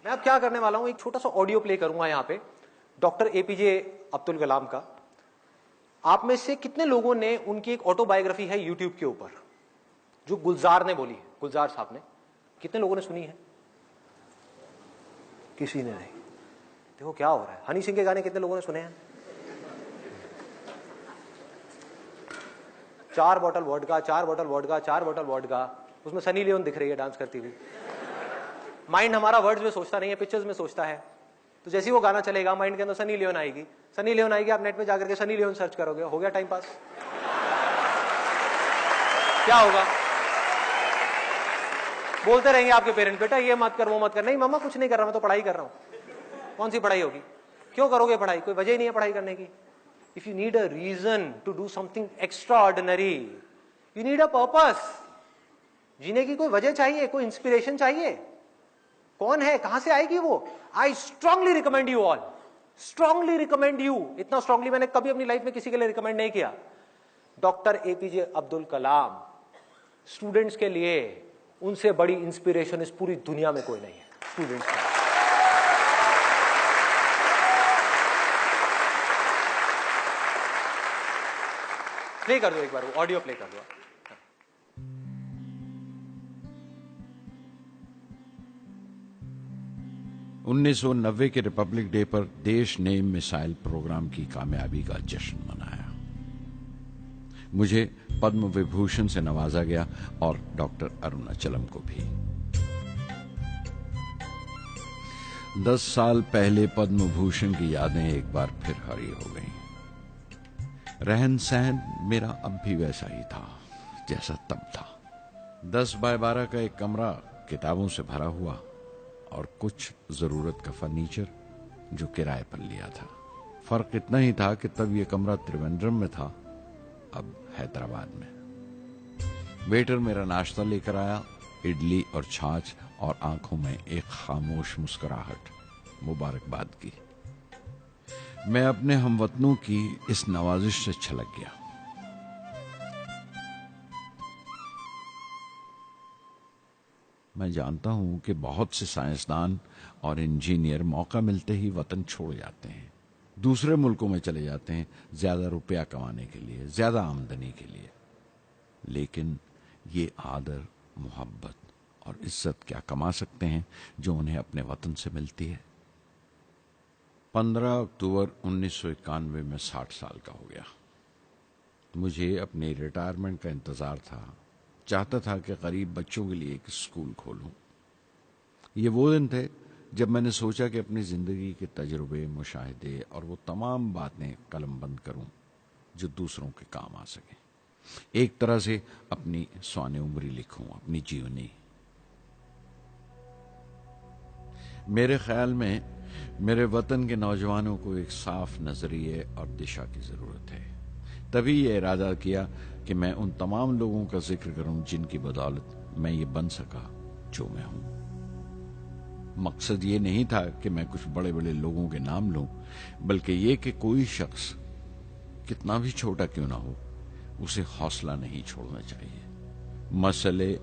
मैं अब क्या करने वाला हूं, एक छोटा सा ऑडियो प्ले करूंगा यहां पे डॉक्टर एपीजे अब्दुल कलाम का। आप में से कितने लोगों ने उनकी एक ऑटोबायोग्राफी है यूट्यूब के ऊपर जो गुलजार ने बोली है, गुलजार साहब ने, कितने लोगों ने सुनी है? किसी ने नहीं। देखो क्या हो रहा है। हनी सिंह के गाने कितने लोगों ने सुने हैं? 4 bottle vodka, 4 bottle vodka, 4 bottle vodka. उसमें सनी लियोन दिख रही है डांस करती हुई। माइंड हमारा वर्ड्स में सोचता नहीं है, पिक्चर्स में सोचता है। तो जैसे ही वो गाना चलेगा माइंड के अंदर सनी लियोन आएगी, सनी लियोन आएगी, आप नेट पे जाकर के सनी लियोन सर्च करोगे, हो गया टाइम पास। क्या होगा? बोलते रहेंगे आपके पेरेंट्स, बेटा ये मत कर वो मत कर। नहीं मम्मा कुछ नहीं कर रहा, मैं तो पढ़ाई कर रहा हूं। कौन सी पढ़ाई होगी? क्यों करोगे पढ़ाई? कोई वजह ही नहीं है पढ़ाई करने की। If you need a reason to do something extraordinary, you need a purpose. जीने की कोई वजह चाहिए, कोई इंस्पिरेशन चाहिए। कौन है, कहां से आएगी वो? I strongly recommend you all, strongly recommend you. इतना स्ट्रांगली मैंने कभी अपनी लाइफ में किसी के लिए रिकमेंड नहीं किया। Doctor APJ Abdul Kalam students के लिए, उनसे बड़ी इंस्पिरेशन इस पूरी दुनिया में कोई नहीं है स्टूडेंट्स का। प्ले कर दो एक बार, वो ऑडियो प्ले कर दो। 1990 के रिपब्लिक डे पर देश ने मिसाइल प्रोग्राम की कामयाबी का जश्न मनाया। मुझे पद्म विभूषण से नवाजा गया और डॉक्टर अरुणाचलम को भी। 10 साल पहले पद्म भूषण की यादें एक बार फिर हरी हो गईं। रहन सहन मेरा अब भी वैसा ही था जैसा तब था। 10 बाय 12 का एक कमरा किताबों से भरा हुआ और कुछ जरूरत का फर्नीचर जो किराए पर लिया था। फर्क इतना ही था कि तब यह कमरा त्रिवेंद्रम में था, अब हैदराबाद में। वेटर मेरा नाश्ता लेकर आया, इडली और छाछ, और आंखों में एक खामोश मुस्कुराहट मुबारकबाद की। मैं अपने हमवतनों की इस नवाजिश से छलक गया। मैं जानता हूं कि बहुत से साइंसदान और इंजीनियर मौका मिलते ही वतन छोड़ जाते हैं, दूसरे मुल्कों में चले जाते हैं ज्यादा रुपया कमाने के लिए, ज्यादा आमदनी के लिए। लेकिन ये आदर, मोहब्बत और इज्जत क्या कमा सकते हैं जो उन्हें अपने वतन से मिलती है। 15 अक्टूबर 1991 में 60 साल का हो गया। मुझे अपने रिटायरमेंट का इंतजार था। चाहता था कि गरीब बच्चों के लिए एक स्कूल खोलूं। ये वो दिन थे जब मैंने सोचा कि अपनी जिंदगी के तजुर्बे, मुशाहिदे और वो तमाम बातें कलमबंद करूं जो दूसरों के काम आ सके। एक तरह से अपनी स्वाने उम्री लिखूं, अपनी जीवनी। मेरे ख्याल में मेरे वतन के नौजवानों को एक साफ नजरिए और दिशा की जरूरत है। तभी ये इरादा किया कि मैं उन तमाम लोगों का जिक्र करूं जिनकी बदौलत मैं ये बन सका जो मैं हूं। मकसद ये नहीं था कि मैं कुछ बड़े बड़े लोगों के नाम लूं, बल्कि ये कि कोई शख्स कितना भी छोटा क्यों ना हो, उसे हौसला नहीं छोड़ना चाहिए। मसले,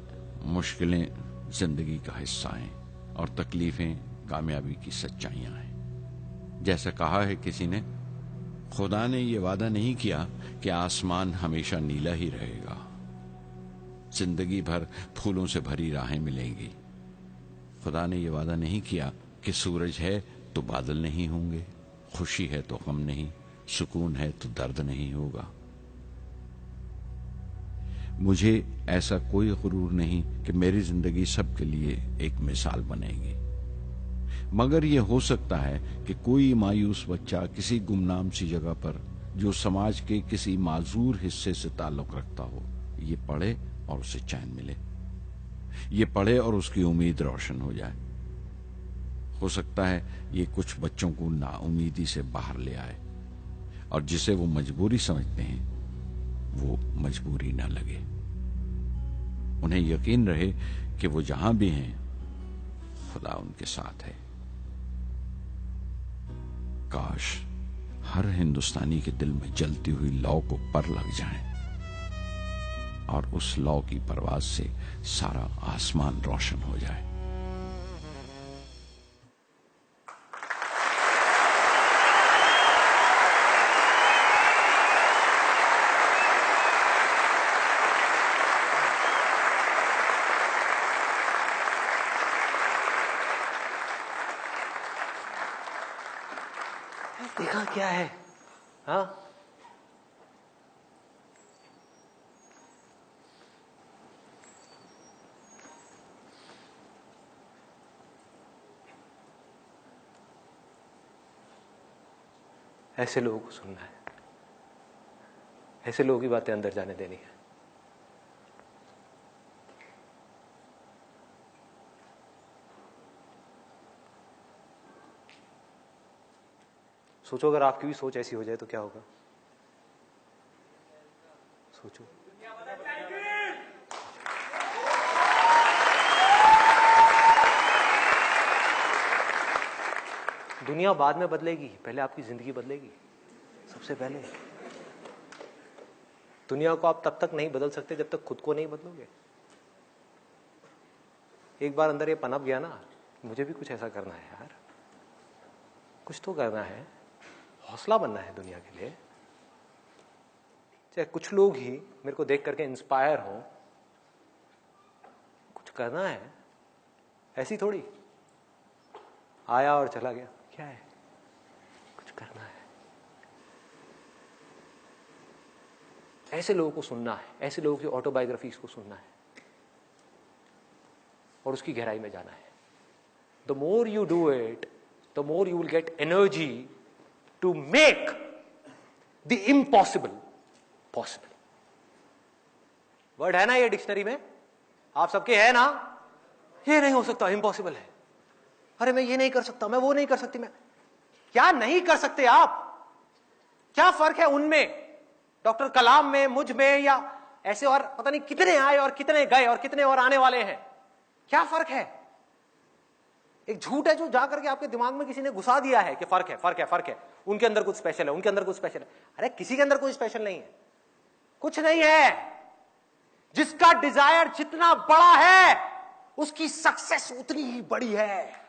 मुश्किलें जिंदगी का हिस्सा हैं और तकलीफें कामयाबी की सच्चाइयां हैं। जैसा कहा है किसी ने, खुदा ने यह वादा नहीं किया कि आसमान हमेशा नीला ही रहेगा, जिंदगी भर फूलों से भरी राहें मिलेंगी। खुदा ने यह वादा नहीं किया कि सूरज है तो बादल नहीं होंगे, खुशी है तो गम नहीं, सुकून है तो दर्द नहीं होगा। मुझे ऐसा कोई गुरूर नहीं कि मेरी जिंदगी सबके लिए एक मिसाल बनेगी, मगर यह हो सकता है कि कोई मायूस बच्चा किसी गुमनाम सी जगह पर जो समाज के किसी माजूर हिस्से से ताल्लुक रखता हो, ये पढ़े और उसे चैन मिले, ये पढ़े और उसकी उम्मीद रोशन हो जाए। हो सकता है ये कुछ बच्चों को नाउमीदी से बाहर ले आए और जिसे वो मजबूरी समझते हैं वो मजबूरी ना लगे। उन्हें यकीन रहे कि वो जहां भी हैं खुदा उनके साथ है। काश हर हिंदुस्तानी के दिल में जलती हुई लौ को पर लग जाए और उस लौ की परवाज से सारा आसमान रोशन हो जाए। देखा क्या है? हाँ, ऐसे लोगों को सुनना है, ऐसे लोगों की बातें अंदर जाने देनी है। सोचो अगर आपकी भी सोच ऐसी हो जाए तो क्या होगा? सोचो। दुनिया बाद में बदलेगी, पहले आपकी जिंदगी बदलेगी। सबसे पहले दुनिया को आप तब तक नहीं बदल सकते जब तक खुद को नहीं बदलोगे। एक बार अंदर ये पनप गया ना, मुझे भी कुछ ऐसा करना है यार, कुछ तो करना है, हौसला बनना है दुनिया के लिए। चाहे कुछ लोग ही मेरे को देख करके इंस्पायर हो, कुछ करना है। ऐसी थोड़ी आया और चला गया, क्या है? कुछ करना है। ऐसे लोगों को सुनना है, ऐसे लोगों की ऑटोबायोग्राफीज को सुनना है और उसकी गहराई में जाना है। The more you do it, the more you will get energy to make the impossible possible. Word है ना ये डिक्शनरी में, आप सबके है ना? ये नहीं हो सकता, इम्पॉसिबल है। अरे मैं ये नहीं कर सकता, मैं वो नहीं कर सकती। मैं क्या नहीं कर सकते आप? क्या फर्क है उनमें, डॉक्टर कलाम में, मुझ में, या ऐसे और पता नहीं कितने आए और कितने गए और कितने और आने वाले हैं? क्या फर्क है? एक झूठ है जो जाकर के आपके दिमाग में किसी ने घुसा दिया है कि फर्क है, फर्क है, फर्क है, उनके अंदर कुछ स्पेशल है, उनके अंदर कुछ स्पेशल है। अरे किसी के अंदर कोई स्पेशल नहीं है, कुछ नहीं है। जिसका डिजायर जितना बड़ा है उसकी सक्सेस उतनी ही बड़ी है।